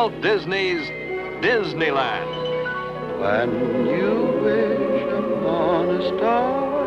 Walt Disney's Disneyland. When you wish upon a star,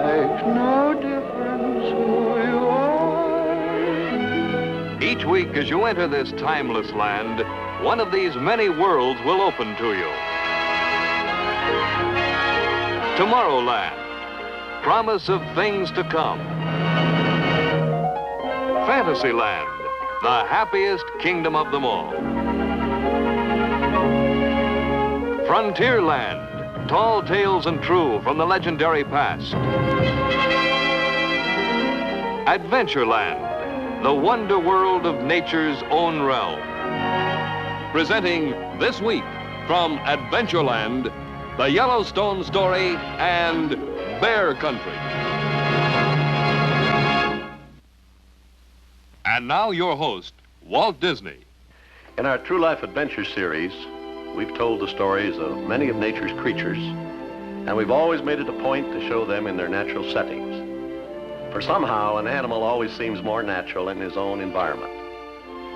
makes no difference who you are. Each week as you enter this timeless land, one of these many worlds will open to you. Tomorrowland, promise of things to come. Fantasyland, the happiest kingdom of them all. Frontierland, tall tales and true from the legendary past. Adventureland, the wonder world of nature's own realm. Presenting this week from Adventureland, the Yellowstone Story and Bear Country. And now your host, Walt Disney. In our True Life Adventure series, we've told the stories of many of nature's creatures, and we've always made it a point to show them in their natural settings. For somehow, an animal always seems more natural in his own environment.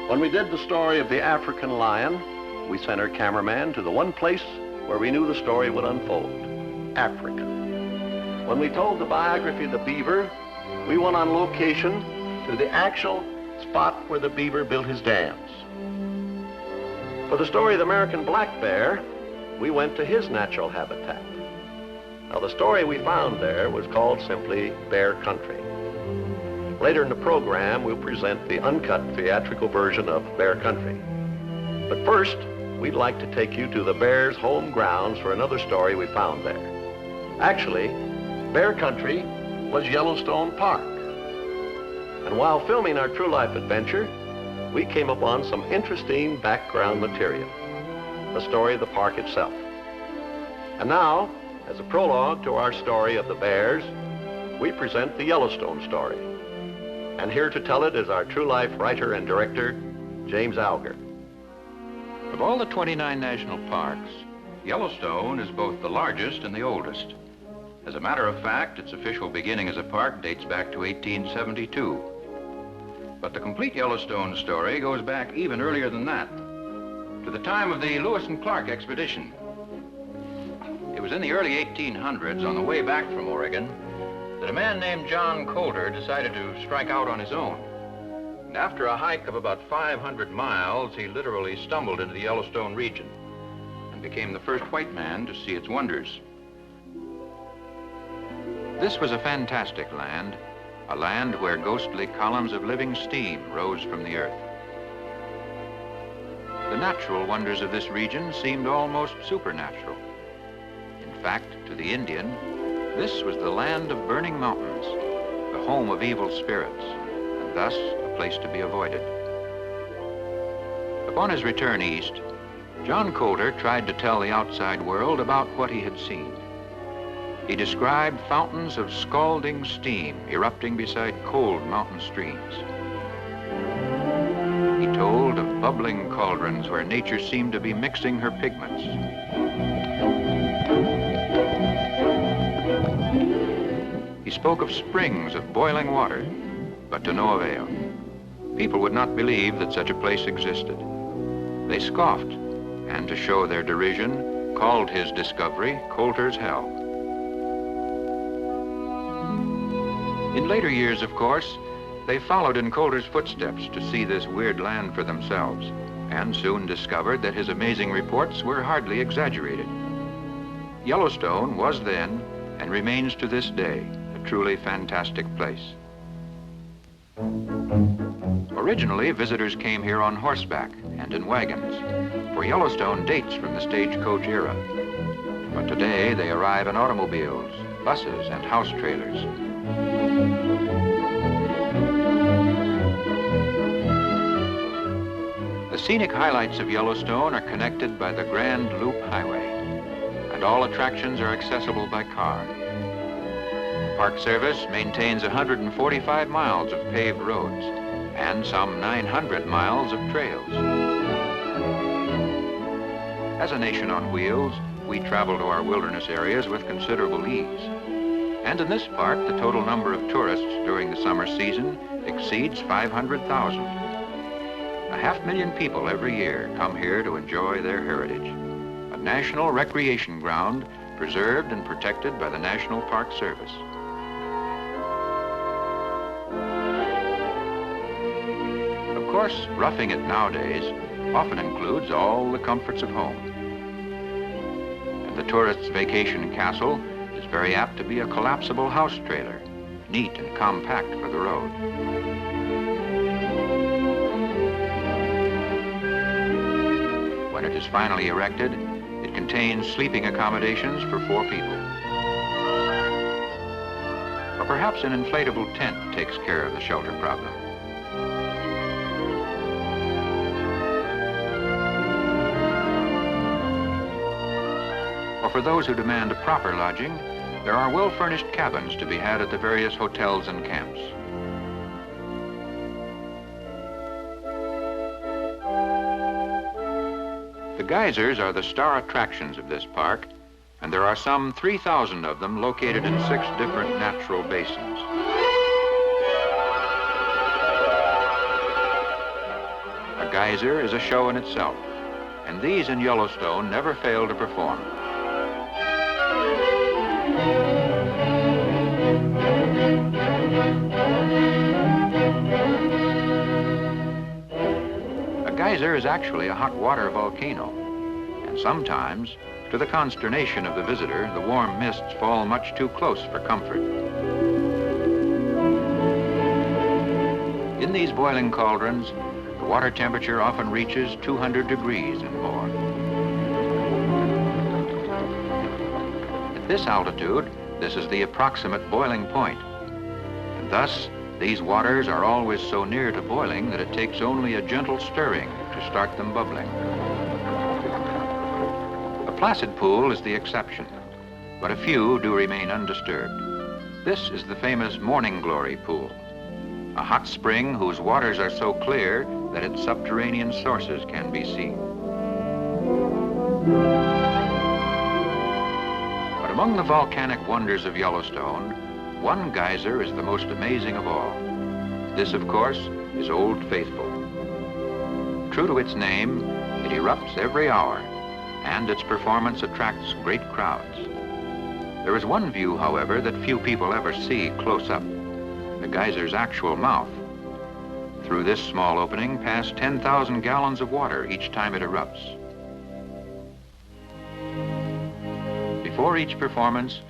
When we did the story of the African lion, we sent our cameraman to the one place where we knew the story would unfold, Africa. When we told the biography of the beaver, we went on location to the actual spot where the beaver built his dams. For the story of the American black bear, we went to his natural habitat. Now, the story we found there was called simply Bear Country. Later in the program, we'll present the uncut theatrical version of Bear Country. But first, we'd like to take you to the bear's home grounds for another story we found there. Actually, Bear Country was Yellowstone Park. And while filming our True Life adventure, we came upon some interesting background material, the story of the park itself. And now, as a prologue to our story of the bears, we present the Yellowstone Story. And here to tell it is our True Life writer and director, James Alger. Of all the 29 national parks, Yellowstone is both the largest and the oldest. As a matter of fact, its official beginning as a park dates back to 1872. But the complete Yellowstone story goes back even earlier than that, to the time of the Lewis and Clark expedition. It was in the early 1800s, on the way back from Oregon, that a man named John Coulter decided to strike out on his own. And after a hike of about 500 miles, he literally stumbled into the Yellowstone region and became the first white man to see its wonders. This was a fantastic land, a land where ghostly columns of living steam rose from the earth. The natural wonders of this region seemed almost supernatural. In fact, to the Indian, this was the land of burning mountains, the home of evil spirits, and thus a place to be avoided. Upon his return east, John Coulter tried to tell the outside world about what he had seen. He described fountains of scalding steam erupting beside cold mountain streams. He told of bubbling cauldrons where nature seemed to be mixing her pigments. He spoke of springs of boiling water, but to no avail. People would not believe that such a place existed. They scoffed, and to show their derision, called his discovery Coulter's Hell. In later years, of course, they followed in Coulter's footsteps to see this weird land for themselves, and soon discovered that his amazing reports were hardly exaggerated. Yellowstone was then, and remains to this day, a truly fantastic place. Originally, visitors came here on horseback and in wagons, for Yellowstone dates from the stagecoach era. But today, they arrive in automobiles, buses, and house trailers. The scenic highlights of Yellowstone are connected by the Grand Loop Highway, and all attractions are accessible by car. The Park Service maintains 145 miles of paved roads and some 900 miles of trails. As a nation on wheels, we travel to our wilderness areas with considerable ease. And in this park, the total number of tourists during the summer season exceeds 500,000. A 500,000 people every year come here to enjoy their heritage. A national recreation ground preserved and protected by the National Park Service. Of course, roughing it nowadays often includes all the comforts of home. And the tourist's vacation castle is very apt to be a collapsible house trailer, neat and compact for the road. When it is finally erected, it contains sleeping accommodations for 4 people. Or perhaps an inflatable tent takes care of the shelter problem. Or for those who demand a proper lodging, there are well-furnished cabins to be had at the various hotels and camps. The geysers are the star attractions of this park, and there are some 3,000 of them located in 6 different natural basins. A geyser is a show in itself, and these in Yellowstone never fail to perform. A geyser is actually a hot water volcano, and sometimes, to the consternation of the visitor, the warm mists fall much too close for comfort. In these boiling cauldrons, the water temperature often reaches 200 degrees and more. At this altitude, this is the approximate boiling point, and thus these waters are always so near to boiling that it takes only a gentle stirring to start them bubbling. A placid pool is the exception, but a few do remain undisturbed. This is the famous Morning Glory pool, a hot spring whose waters are so clear that its subterranean sources can be seen. But among the volcanic wonders of Yellowstone, one geyser is the most amazing of all. This, of course, is Old Faithful. True to its name, it erupts every hour, and its performance attracts great crowds. There is one view, however, that few people ever see close up, the geyser's actual mouth. Through this small opening pass 10,000 gallons of water each time it erupts. Before each performance,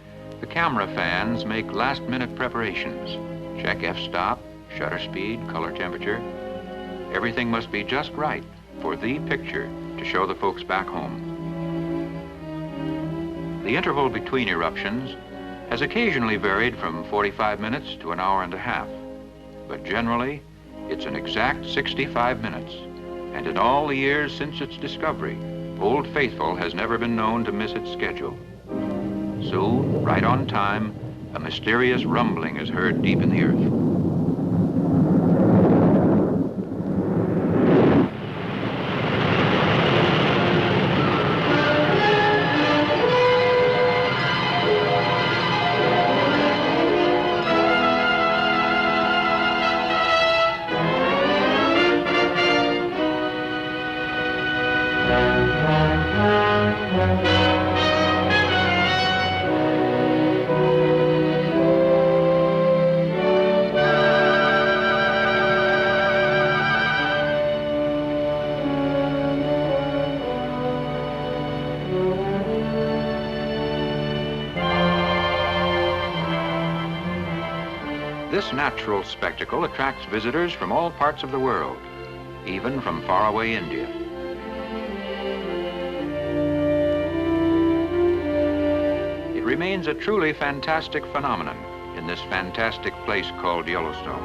the camera fans make last-minute preparations. Check f-stop, shutter speed, color temperature. Everything must be just right for the picture to show the folks back home. The interval between eruptions has occasionally varied from 45 minutes to an hour and a half, but generally it's an exact 65 minutes, and in all the years since its discovery, Old Faithful has never been known to miss its schedule. Soon, right on time, a mysterious rumbling is heard deep in the earth. This natural spectacle attracts visitors from all parts of the world, even from faraway India. It remains a truly fantastic phenomenon in this fantastic place called Yellowstone.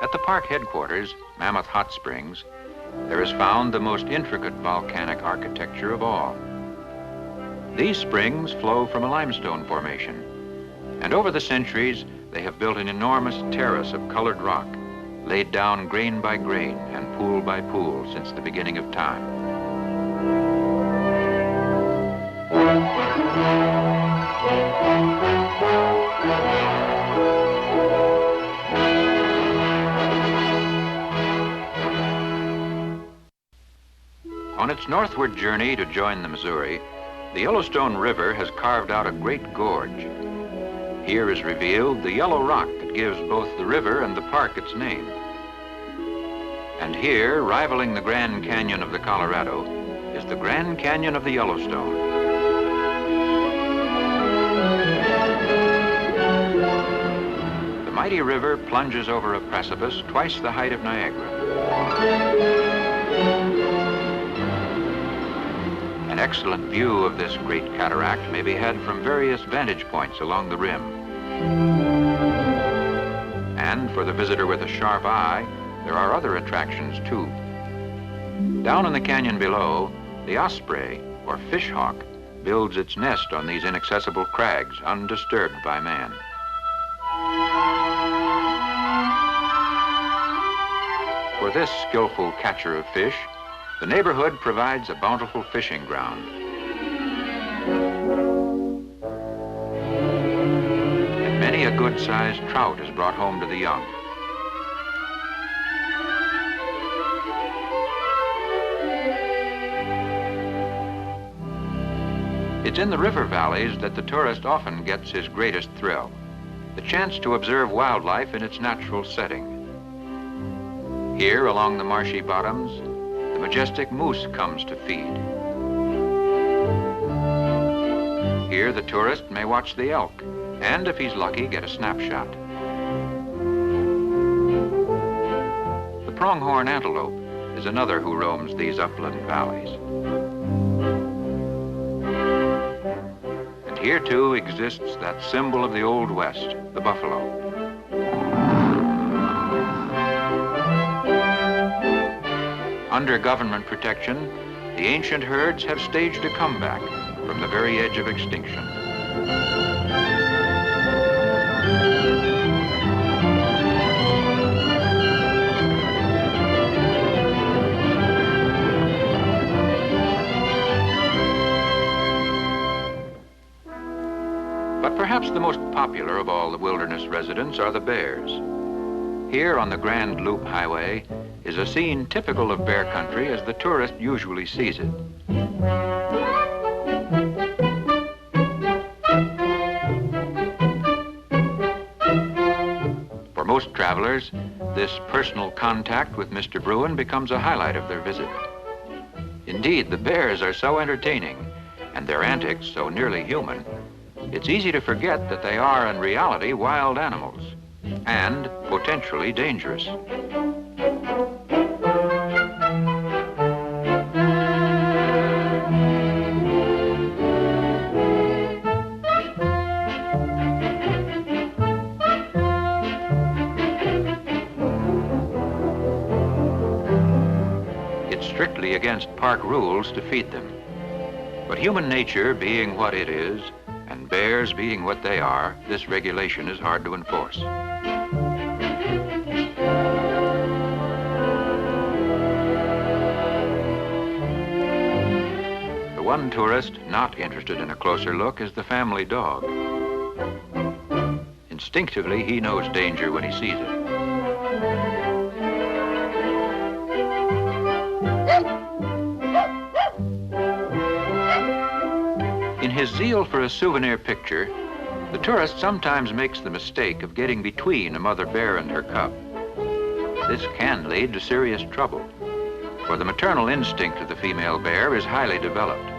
At the park headquarters, Mammoth Hot Springs, there is found the most intricate volcanic architecture of all. These springs flow from a limestone formation, and over the centuries, they have built an enormous terrace of colored rock, laid down grain by grain and pool by pool since the beginning of time. its northward journey to join the Missouri, the Yellowstone River has carved out a great gorge. Here is revealed the yellow rock that gives both the river and the park its name. And here, rivaling the Grand Canyon of the Colorado, is the Grand Canyon of the Yellowstone. The mighty river plunges over a precipice twice the height of Niagara. An excellent view of this great cataract may be had from various vantage points along the rim. And for the visitor with a sharp eye, there are other attractions too. Down in the canyon below, the osprey, or fishhawk, builds its nest on these inaccessible crags, undisturbed by man. For this skillful catcher of fish, the neighborhood provides a bountiful fishing ground. And many a good-sized trout is brought home to the young. It's in the river valleys that the tourist often gets his greatest thrill, the chance to observe wildlife in its natural setting. Here, along the marshy bottoms, the majestic moose comes to feed. Here, the tourist may watch the elk, and if he's lucky, get a snapshot. The pronghorn antelope is another who roams these upland valleys. And here, too, exists that symbol of the Old West, the buffalo. Under government protection, the ancient herds have staged a comeback from the very edge of extinction. But perhaps the most popular of all the wilderness residents are the bears. Here on the Grand Loop Highway is a scene typical of bear country as the tourist usually sees it. For most travelers, this personal contact with Mr. Bruin becomes a highlight of their visit. Indeed, the bears are so entertaining and their antics so nearly human, it's easy to forget that they are in reality wild animals and potentially dangerous. It's strictly against park rules to feed them. But human nature being what it is, and bears being what they are, this regulation is hard to enforce. The one tourist not interested in a closer look is the family dog. Instinctively, he knows danger when he sees it. In his zeal for a souvenir picture, the tourist sometimes makes the mistake of getting between a mother bear and her cub. This can lead to serious trouble, for the maternal instinct of the female bear is highly developed.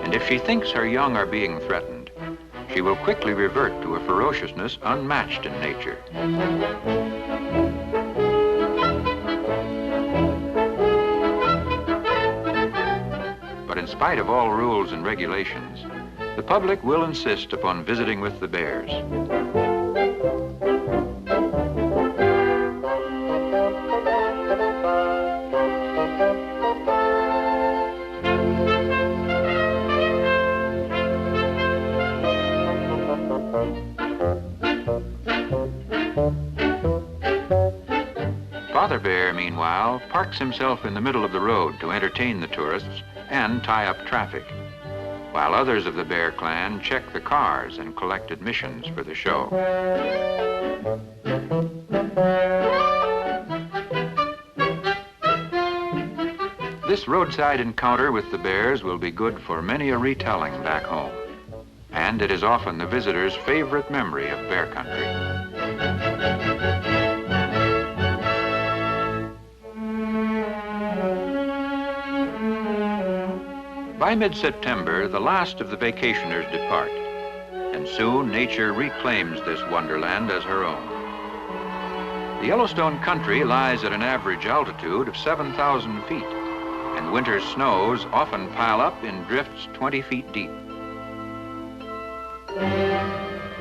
And if she thinks her young are being threatened, she will quickly revert to a ferociousness unmatched in nature. But in spite of all rules and regulations, the public will insist upon visiting with the bears. Father Bear, meanwhile, parks himself in the middle of the road to entertain the tourists and tie up traffic, while others of the bear clan check the cars and collect admissions for the show. This roadside encounter with the bears will be good for many a retelling back home. And it is often the visitor's favorite memory of bear country. By mid-September, the last of the vacationers depart, and soon nature reclaims this wonderland as her own. The Yellowstone country lies at an average altitude of 7,000 feet, and winter snows often pile up in drifts 20 feet deep.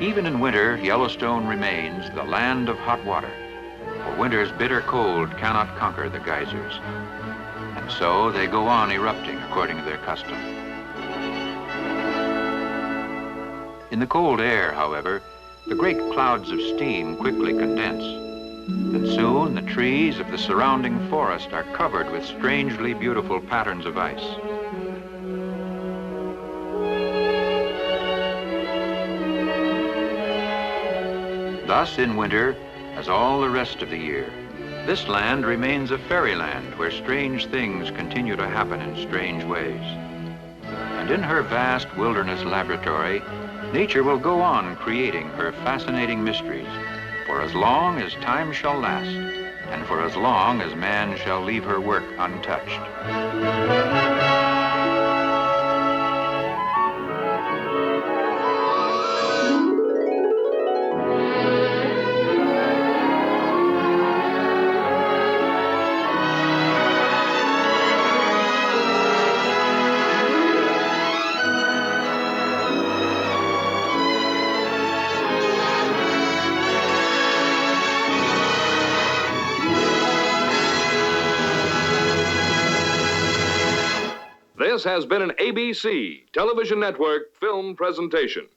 Even in winter, Yellowstone remains the land of hot water, for winter's bitter cold cannot conquer the geysers. And so they go on erupting according to their custom. In the cold air, however, the great clouds of steam quickly condense, and soon the trees of the surrounding forest are covered with strangely beautiful patterns of ice. Thus, in winter, as all the rest of the year, this land remains a fairyland where strange things continue to happen in strange ways. And in her vast wilderness laboratory, nature will go on creating her fascinating mysteries for as long as time shall last, and for as long as man shall leave her work untouched. This has been an ABC Television Network film presentation.